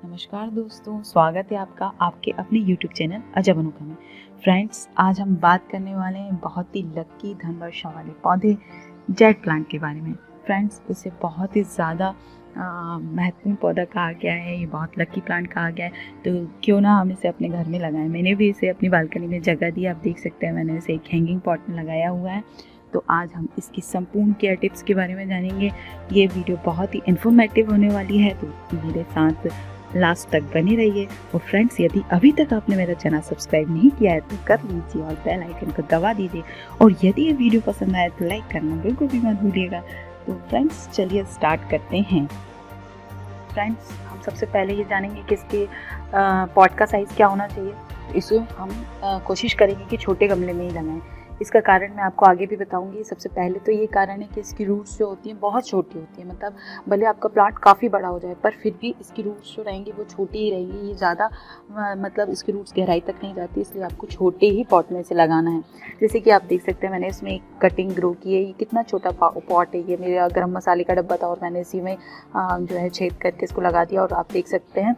नमस्कार दोस्तों, स्वागत है आपका आपके अपने YouTube चैनल अजब अनोखा में। फ्रेंड्स, आज हम बात करने वाले हैं बहुत ही लकी धन वर्षा वाले पौधे जेड प्लांट के बारे में। फ्रेंड्स, इसे बहुत ही ज़्यादा महत्वपूर्ण पौधा कहा गया है, ये बहुत लकी प्लांट कहा गया है, तो क्यों ना हम इसे अपने घर में लगाएं। मैंने भी इसे अपनी बालकनी में जगह दी, आप देख सकते हैं मैंने इसे एक हैंगिंग पॉट में लगाया हुआ है। तो आज हम इसकी संपूर्ण केयर टिप्स के बारे में जानेंगे। ये वीडियो बहुत ही इन्फॉर्मेटिव होने वाली है, तो मेरे साथ लास्ट तक बने रहिए। और फ्रेंड्स, यदि अभी तक आपने मेरा चैनल सब्सक्राइब नहीं किया है तो कर लीजिए और बेल आइकन को दबा दीजिए। और यदि ये वीडियो पसंद आए तो लाइक करना बिल्कुल भी मत भूलिएगा। तो फ्रेंड्स, चलिए स्टार्ट करते हैं। फ्रेंड्स, हम सबसे पहले ये जानेंगे कि इसके पॉट का साइज़ क्या होना चाहिए। इसे हम कोशिश करेंगे कि छोटे गमले में ही लगाएं। इसका कारण मैं आपको आगे भी बताऊंगी। सबसे पहले तो ये कारण है कि इसकी रूट्स जो होती हैं बहुत छोटी होती हैं, मतलब भले आपका प्लांट काफ़ी बड़ा हो जाए पर फिर भी इसकी रूट्स जो रहेंगी वो छोटी ही रहेंगी। ये ज़्यादा मतलब इसकी रूट्स गहराई तक नहीं जाती, इसलिए आपको छोटे ही पॉट में से लगाना है। जैसे कि आप देख सकते हैं मैंने इसमें एक कटिंग ग्रो की है। ये कितना छोटा पॉट है। ये मेरा गरम मसाले का डब्बा था और मैंने इसी में जो है छेद करके इसको लगा दिया। और आप देख सकते हैं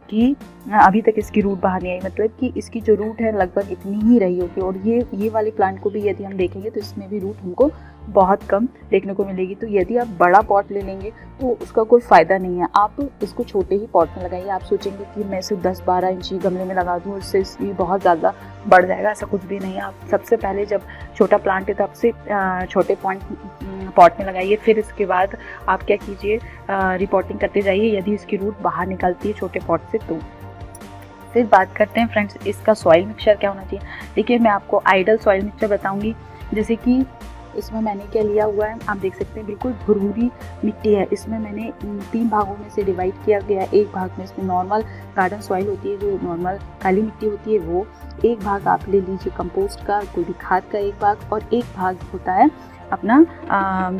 कि अभी तक इसकी रूट बाहर नहीं आई, मतलब कि इसकी जो रूट है लगभग इतनी ही रही होगी। और ये वाले प्लांट को भी यदि हम देखेंगे तो इसमें भी रूट हमको बहुत कम देखने को मिलेगी। तो यदि आप बड़ा पॉट ले लेंगे तो उसका कोई फ़ायदा नहीं है। आप इसको छोटे ही पॉट में लगाइए। आप सोचेंगे कि मैं इसे 10-12 इंची गमले में लगा दूँ, उससे इसकी बहुत ज़्यादा बढ़ जाएगा, ऐसा कुछ भी नहीं है। आप सबसे पहले जब छोटा प्लांट है तब से छोटे पॉट में लगाइए। फिर इसके बाद आप क्या कीजिए, रिपोर्टिंग करते जाइए यदि इसकी रूट बाहर निकलती है छोटे पॉट से। तो फिर बात करते हैं फ्रेंड्स, इसका सॉइल मिक्सचर क्या होना चाहिए। देखिए, मैं आपको आइडल सॉइल मिक्सचर बताऊंगी। जैसे कि इसमें मैंने क्या लिया हुआ है, आप देख सकते हैं बिल्कुल भुरभुरी मिट्टी है। इसमें मैंने 3 भागों में से डिवाइड किया गया है। एक भाग में इसमें नॉर्मल गार्डन सॉइल होती है, जो नॉर्मल काली मिट्टी होती है वो। एक भाग आप ले लीजिए कंपोस्ट का, कोई भी खाद का एक भाग। और एक भाग होता है अपना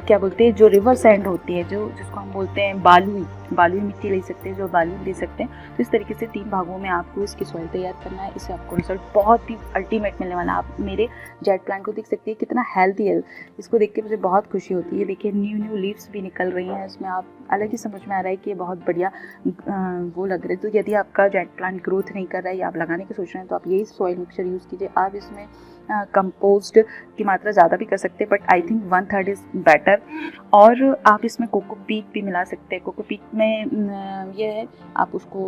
क्या बोलते हैं, जो रिवर सैंड होती है, जिसको हम बोलते हैं बालुई मिट्टी ले सकते हैं, जो बालू ले सकते हैं। तो इस तरीके से 3 भागों में आपको इसकी सॉइल तैयार करना है। इससे आपको रिजल्ट बहुत ही अल्टीमेट मिलने वाला है। आप मेरे जेड प्लांट को देख सकते हैं कितना हेल्दी है। इसको देख के मुझे बहुत खुशी होती है। देखिए, न्यू लीव्स भी निकल रही हैं इसमें। आप अलग ही समझ में आ रहा है कि ये बहुत बढ़िया वो लग रहा है। तो यदि आपका जेड प्लांट ग्रोथ नहीं कर रहा है या आप लगाने की सोच रहे हैं तो आप यही सॉइल मिक्सचर यूज़ कीजिए। आप इसमें कंपोस्ट की मात्रा ज़्यादा भी कर सकते हैं, but I think 1/3 is better. और आप इसमें कोकोपीट भी मिला सकते हैं। कोकोपीट में ये है, आप उसको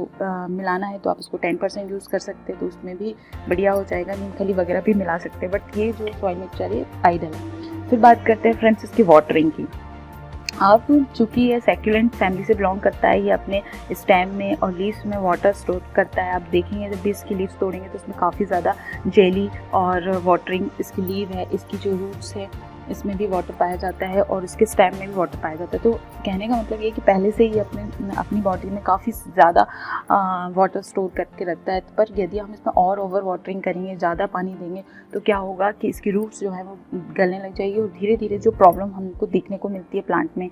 मिलाना है तो आप उसको 10% यूज़ कर सकते हैं, तो उसमें भी बढ़िया हो जाएगा। मूंगफली वगैरह भी मिला सकते हैं, बट ये जो सॉइल मिक्सचर है आइडल है। फिर बात करते हैं फ्रेंड्स इसकी वाटरिंग की। आप चूँकि ये सैक्युलेंट फैमिली से बिलोंग करता है, ये अपने स्टेम में और लीव्स में वाटर स्टोर करता है। आप देखेंगे जब भी इसकी लीव्स तोड़ेंगे तो इसमें काफ़ी ज़्यादा जेली और वाटरिंग इसकी लीव है, इसकी जो रूट्स है इसमें भी वाटर पाया जाता है और इसके स्टेम में भी वाटर पाया जाता है। तो कहने का मतलब ये कि पहले से ही अपनी बॉडी में काफ़ी ज़्यादा वाटर स्टोर करके रखता है। पर यदि हम इसमें और ओवर वाटरिंग करेंगे, ज़्यादा पानी देंगे, तो क्या होगा कि इसकी रूट्स जो है वो गलने लग जाएगी। और धीरे धीरे जो प्रॉब्लम हमको देखने को मिलती है प्लांट में,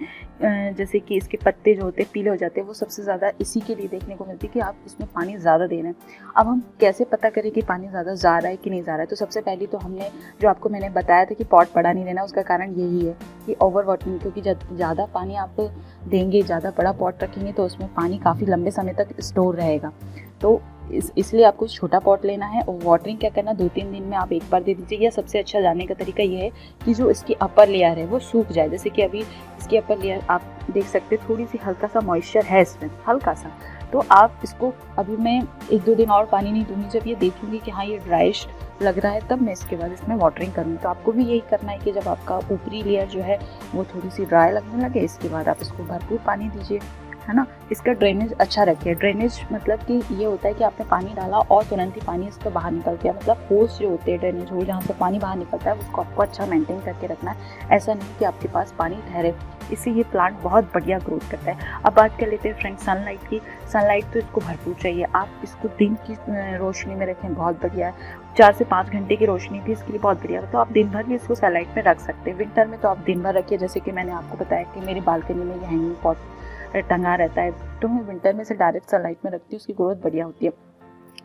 जैसे कि इसके पत्ते जो होते हैं पीले हो जाते हैं, वो सबसे ज़्यादा इसी के लिए देखने को मिलती है कि आप इसमें पानी ज़्यादा दे रहे हैं। अब हम कैसे पता करें कि पानी ज़्यादा जा रहा है कि नहीं जा रहा है। तो सबसे पहले तो हमने जो आपको मैंने बताया था कि पॉट बड़ा नहीं लेना, उसका कारण यही है कि ओवर वाटरिंग। क्योंकि ज़्यादा पानी आप देंगे, ज़्यादा बड़ा पॉट रखेंगे तो उसमें पानी काफ़ी लंबे समय तक स्टोर रहेगा। तो इसलिए आपको छोटा पॉट लेना है। और वाटरिंग क्या करना, 2-3 दिन में आप एक बार दे दीजिए। या सबसे अच्छा जानने का तरीका ये है कि जो इसकी अपर लेयर है वो सूख जाए। जैसे कि अभी इसकी अपर लेयर आप देख सकते हैं, थोड़ी सी हल्का सा मॉइस्चर है इसमें, हल्का सा। तो आप इसको, अभी मैं 1-2 दिन और पानी नहीं दूंगी। जब ये देखूंगी कि हाँ ये ड्राइश लग रहा है, तब मैं इसके बाद इसमें वाटरिंग करूँगी। तो आपको भी यही करना है कि जब आपका ऊपरी लेयर जो है वो थोड़ी सी ड्राई लगने लगे, इसके बाद आप इसको भरपूर पानी दीजिए, है ना। इसका ड्रेनेज अच्छा रखिए। ड्रेनेज मतलब कि ये होता है कि आपने पानी डाला और तुरंत ही पानी इसका बाहर निकल गया, मतलब होल्स जो होते हैं, ड्रेनेज होल जहाँ से पानी बाहर निकलता है, उसको आपको अच्छा मेंटेन करके रखना है। ऐसा नहीं कि आपके पास पानी ठहरे। इससे ये प्लांट बहुत बढ़िया ग्रोथ करता है। अब बात कर लेते हैं फ्रेंड्स सनलाइट की। सनलाइट तो इसको भरपूर चाहिए। आप इसको दिन की रोशनी में रखें, बहुत बढ़िया है। 4 से 5 घंटे की रोशनी भी इसके लिए बहुत बढ़िया है। तो आप दिन भर भी इसको सनलाइट में रख सकते हैं। विंटर में तो आप दिन भर रखिए। जैसे कि मैंने आपको बताया कि मेरी बालकनी में ये हैंगिंग पॉट टंगा रहता है, तो मैं विंटर में से डायरेक्ट सनलाइट में रखती हूँ, उसकी ग्रोथ बढ़िया होती है।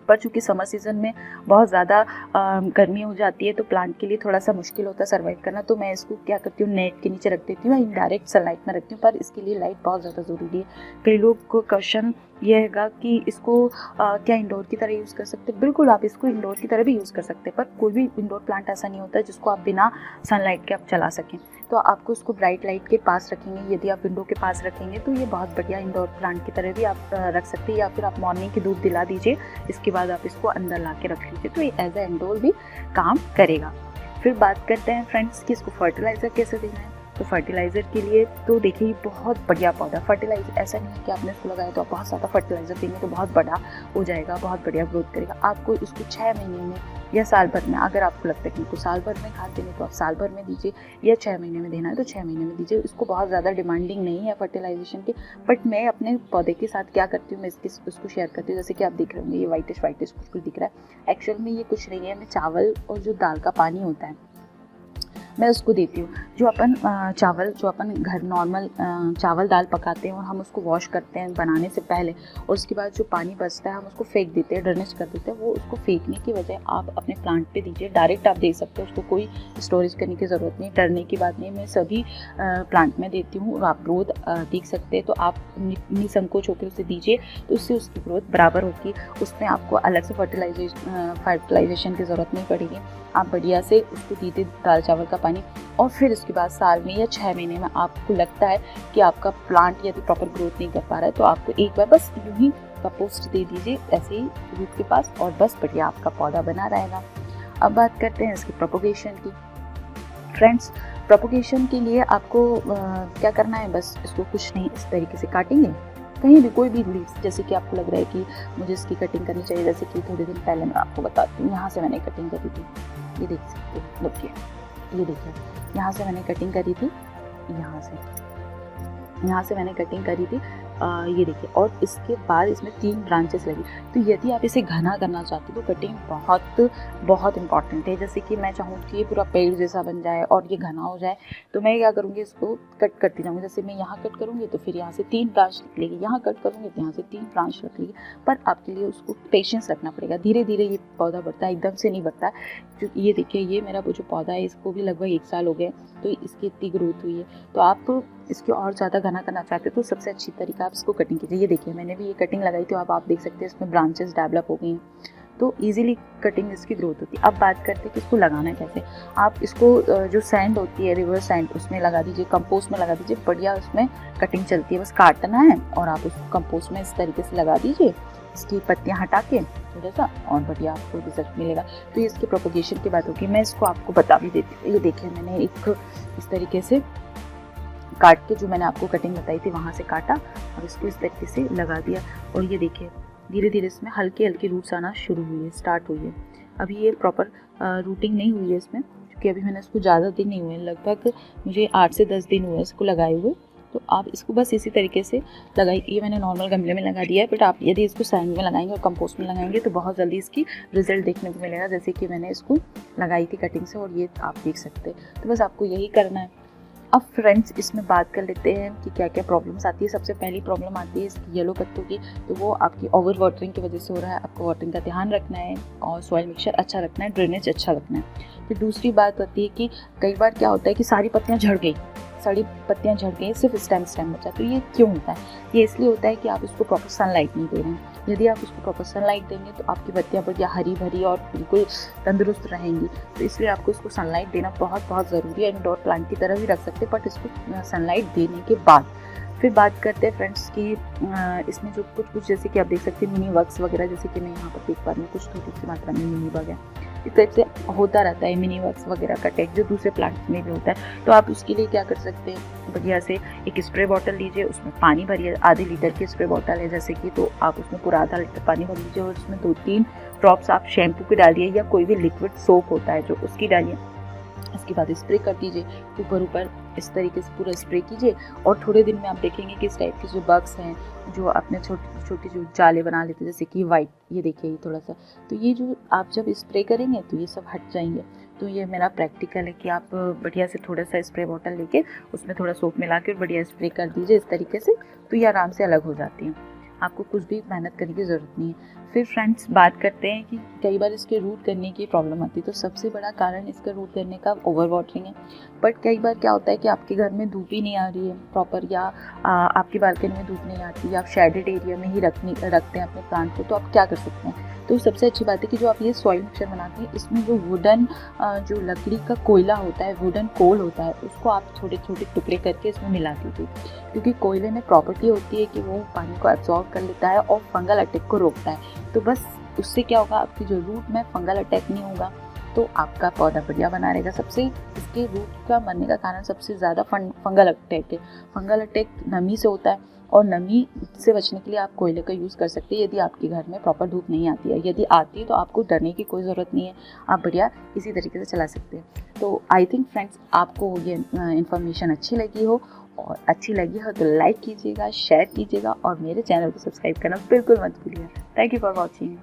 पर चूँकि समर सीज़न में बहुत ज़्यादा गर्मी हो जाती है तो प्लांट के लिए थोड़ा सा मुश्किल होता है सर्वाइव करना, तो मैं इसको क्या करती हूँ, नेट के नीचे रख देती हूँ, इनडायरेक्ट सनलाइट में रखती हूँ, पर इसके लिए लाइट बहुत ज़्यादा ज़रूरी है। कई लोग को क्वेश्चन ये हैगा कि इसको क्या इंडोर की तरह यूज़ कर सकते हैं? बिल्कुल, आप इसको इंडोर की तरह भी यूज़ कर सकते हैं, पर कोई भी इंडोर प्लांट ऐसा नहीं होता है जिसको आप बिना सनलाइट के आप चला सकें। तो आपको इसको ब्राइट लाइट के पास रखेंगे, यदि आप विंडो के पास रखेंगे तो ये बहुत बढ़िया इंडोर प्लांट की तरह भी आप रख सकते हैं, या फिर आप मॉर्निंग की धूप दिला दीजिए, इसके बाद आप इसको अंदर ला के रख लीजिए, तो ये एज ए इंडोर भी काम करेगा। फिर बात करते हैं फ्रेंड्स कि इसको फर्टिलाइज़र कैसे देना है। तो फर्टिलाइज़र के लिए तो देखिए ये बहुत बढ़िया पौधा। फर्टिलाइज़र ऐसा नहीं है कि आपने इसको लगाया तो आप बहुत ज़्यादा फर्टिलाइज़र देंगे तो बहुत बड़ा हो जाएगा, बहुत बढ़िया ग्रोथ करेगा। आपको इसको 6 महीने में या साल भर में, अगर आपको लगता है कि इनको साल भर में खाद देनी तो आप साल भर में दीजिए, या 6 महीने में देना है तो 6 महीने में दीजिए। इसको बहुत ज़्यादा डिमांडिंग नहीं है फर्टिलाइजेशन की, बट मैं अपने पौधे के साथ क्या करती हूँ, मैं इसको शेयर करती हूँ। जैसे कि आप देख रहे होंगे ये वाइटिश कुछ दिख रहा है, एक्चुअल में ये कुछ नहीं है, मैं चावल और जो दाल का पानी होता है मैं उसको देती हूँ। जो अपन घर नॉर्मल चावल दाल पकाते हैं और हम उसको वॉश करते हैं बनाने से पहले, और उसके बाद जो पानी बचता है हम उसको फेंक देते हैं, ड्रेनेज कर देते हैं, वो उसको फेंकने की बजाय आप अपने प्लांट पे दीजिए। डायरेक्ट आप दे सकते हो, उसको कोई स्टोरेज करने की ज़रूरत नहीं, डरने की बात नहीं। मैं सभी प्लांट में देती हूँ और आप ग्रोथ देख सकते हैं, तो आप निसंकोच होकर उसे दीजिए, तो उससे उसकी ग्रोथ बराबर होगी। उसमें आपको अलग से फर्टिलाइजेशन की ज़रूरत नहीं पड़ेगी। आप बढ़िया से उसको दीजिए दाल चावल का पानी, और फिर उसके बाद साल में या 6 महीने में आपको लगता है कि आपका प्लांट यदि प्रॉपर ग्रोथ नहीं कर पा रहा है तो आपको एक बार बस यूँ ही कंपोस्ट दे दीजिए ऐसे ही रूट के पास, और बस बढ़िया आपका पौधा बना रहेगा। अब बात करते हैं इसकी प्रोपोगेशन की। फ्रेंड्स, प्रोपोगेशन के लिए आपको क्या करना है, बस इसको कुछ नहीं इस तरीके से काटेंगे, कहीं भी कोई भी लीव्स, जैसे कि आपको लग रहा है कि मुझे इसकी कटिंग करनी चाहिए, जैसे कि थोड़े दिन पहले मैं आपको बताती हूँ, यहाँ से मैंने कटिंग करी थी, ये देख सकते हो, देखिए ये देखिए, यहाँ से मैंने कटिंग करी थी, यहाँ से मैंने कटिंग करी थी, ये देखिए, और इसके बाद इसमें 3 ब्रांचेस लगी। तो यदि आप इसे घना करना चाहते हो तो कटिंग बहुत इंपॉर्टेंट है। जैसे कि मैं चाहूँ कि ये पूरा पेड़ जैसा बन जाए और ये घना हो जाए, तो मैं क्या करूँगी, इसको कट करती जाऊँगी। जैसे मैं यहाँ कट करूँगी तो फिर यहाँ से 3 ब्रांच निकलेगी, यहाँ कट करूँगी तो यहाँ से 3 ब्रांच निकलेगी। पर आपके लिए उसको पेशेंस रखना पड़ेगा, धीरे धीरे ये पौधा बढ़ता है, एकदम से नहीं बढ़ता है। क्योंकि ये देखिए, ये मेरा जो पौधा है इसको भी लगभग 1 साल हो गया, तो इसकी इतनी ग्रोथ हुई है। तो आप इसकी और ज़्यादा घना करना चाहते हो तो सबसे अच्छी तरीका आप इसको कटिंग कीजिए। ये देखिए, मैंने भी ये कटिंग लगाई थी, आप देख सकते हैं इसमें ब्रांचेस डेवलप हो गई हैं, तो इजीली कटिंग इसकी ग्रोथ होती है। अब बात करते हैं कि इसको लगाना कैसे। आप इसको जो सैंड होती है, रिवर सैंड, उसमें लगा दीजिए, कंपोस्ट में लगा दीजिए, बढ़िया उसमें कटिंग चलती है। बस काटना है और आप उसको कंपोस्ट में इस तरीके से लगा दीजिए, इसकी पत्तियाँ हटा के थोड़ा सा, और बढ़िया आपको रिजल्ट मिलेगा। तो ये इसके प्रोपोगेशन की बात होगी, मैं इसको आपको बता भी देती हूँ। ये देखिए, मैंने एक इस तरीके से काट के, जो मैंने आपको कटिंग बताई थी वहाँ से काटा और इसको इस तरीके से लगा दिया, और ये देखिए धीरे धीरे इसमें हल्के हल्के रूट्स आना शुरू हुई है, स्टार्ट हुई है। अभी ये प्रॉपर रूटिंग नहीं हुई है इसमें, क्योंकि अभी मैंने इसको ज़्यादा दिन नहीं हुए, लगभग मुझे 8 से 10 दिन हुए इसको लगाए हुए। तो आप इसको बस इसी तरीके से लगाइए। ये मैंने नॉर्मल गमले में लगा दिया है, बट आप यदि इसको सैंड में लगाएंगे और कंपोस्ट में लगाएंगे तो बहुत जल्दी इसकी रिजल्ट देखने को मिलेगा, जैसे कि मैंने इसको लगाई थी कटिंग से, और ये आप देख सकते हैं। तो बस आपको यही करना है। अब फ्रेंड्स, इसमें बात कर लेते हैं कि क्या क्या प्रॉब्लम्स आती है। सबसे पहली प्रॉब्लम आती है इसकी येलो पत्तों की, तो वो आपकी ओवर वाटरिंग की वजह से हो रहा है। आपको वाटरिंग का ध्यान रखना है और सॉइल मिक्सचर अच्छा रखना है, ड्रेनेज अच्छा रखना है। फिर दूसरी बात आती है कि कई बार क्या होता है कि सारी पत्तियाँ झड़ गई, सिर्फ स्टेम बचा। तो ये क्यों होता है? ये इसलिए होता है कि आप इसको प्रॉपर सनलाइट नहीं दे रहे हैं। यदि आप इसको प्रॉपर सनलाइट देंगे तो आपकी पत्तियाँ बढ़िया हरी भरी और बिल्कुल तंदुरुस्त रहेंगी। तो इसलिए आपको इसको सनलाइट देना बहुत ज़रूरी है। इंडोर प्लांट की तरह भी रख सकते हैं, बट इसको सनलाइट देने के बाद। फिर बात करते हैं फ्रेंड्स कि इसमें जो कुछ जैसे कि आप देख सकते हैं मिनी वर्क्स वगैरह, जैसे कि मैं यहाँ पर देख पा रही हूँ कुछ थोड़ी सी मात्रा में मिनी बग है, इस टाइप से होता रहता है मिनी वर्क्स वगैरह का अटैक, जो दूसरे प्लांट्स में भी होता है। तो आप उसके लिए क्या कर सकते हैं, बढ़िया से एक स्प्रे बॉटल लीजिए, उसमें पानी भरिए, आधे लीटर की स्प्रे बॉटल है जैसे कि, तो आप उसमें पूरा आधा लीटर पानी भर लीजिए और उसमें 2-3 ड्रॉप्स आप शैम्पू के डालिए या कोई भी लिक्विड सोप होता है जो, उसकी डालिए। इसके बाद स्प्रे कर दीजिए ऊपर इस तरीके से पूरा स्प्रे कीजिए, और थोड़े दिन में आप देखेंगे कि इस टाइप के जो बग्स हैं, जो अपने छोटे छोटे जो जाले बना लेते हैं, जैसे कि वाइट, ये देखिए ये थोड़ा सा, तो ये जो आप जब स्प्रे करेंगे तो ये सब हट जाएंगे। तो ये मेरा प्रैक्टिकल है कि आप बढ़िया से थोड़ा सा स्प्रे बॉटल लेके उसमें थोड़ा सोप मिला के बढ़िया स्प्रे कर दीजिए इस तरीके से, तो ये आराम से अलग हो जाती हैं। आपको कुछ भी मेहनत करने की ज़रूरत नहीं है। फिर फ्रेंड्स बात करते हैं कि कई बार इसके रूट करने की प्रॉब्लम आती है। तो सबसे बड़ा कारण इसका रूट करने का ओवर वाटरिंग है। बट कई बार क्या होता है कि आपके घर में धूप ही नहीं आ रही है प्रॉपर, या आपकी बालकनी में धूप नहीं आती, या आप शेडेड एरिया में ही रखते हैं अपने प्लांट को। तो आप क्या कर सकते हैं? तो सबसे अच्छी बात है कि जो आप ये सॉइल मिक्सचर बनाते हैं, इसमें जो वुडन जो लकड़ी का कोयला होता है, वुडन कोल होता है, उसको आप छोटे छोटे टुकड़े करके इसमें मिला दीजिए। क्योंकि कोयले में प्रॉपर्टी होती है कि वो पानी को एब्जॉर्ब कर लेता है और फंगल अटैक को रोकता है। तो बस उससे क्या होगा, आपकी जो रूट में फंगल अटैक नहीं होगा, तो आपका पौधा बढ़िया बना रहेगा। सबसे इसके रूट का मरने का कारण सबसे ज़्यादा फंगल अटैक है। फंगल अटैक नमी से होता है, और नमी से बचने के लिए आप कोयले का यूज़ कर सकते हैं यदि आपके घर में प्रॉपर धूप नहीं आती है। यदि आती है तो आपको डरने की कोई ज़रूरत नहीं है, आप बढ़िया इसी तरीके से चला सकते हैं। तो आई थिंक फ्रेंड्स आपको ये इन्फॉर्मेशन अच्छी लगी हो, और अच्छी लगी हो तो लाइक कीजिएगा, शेयर कीजिएगा, और मेरे चैनल को सब्सक्राइब करना बिल्कुल मत भूलिएगा। Thank you for watching.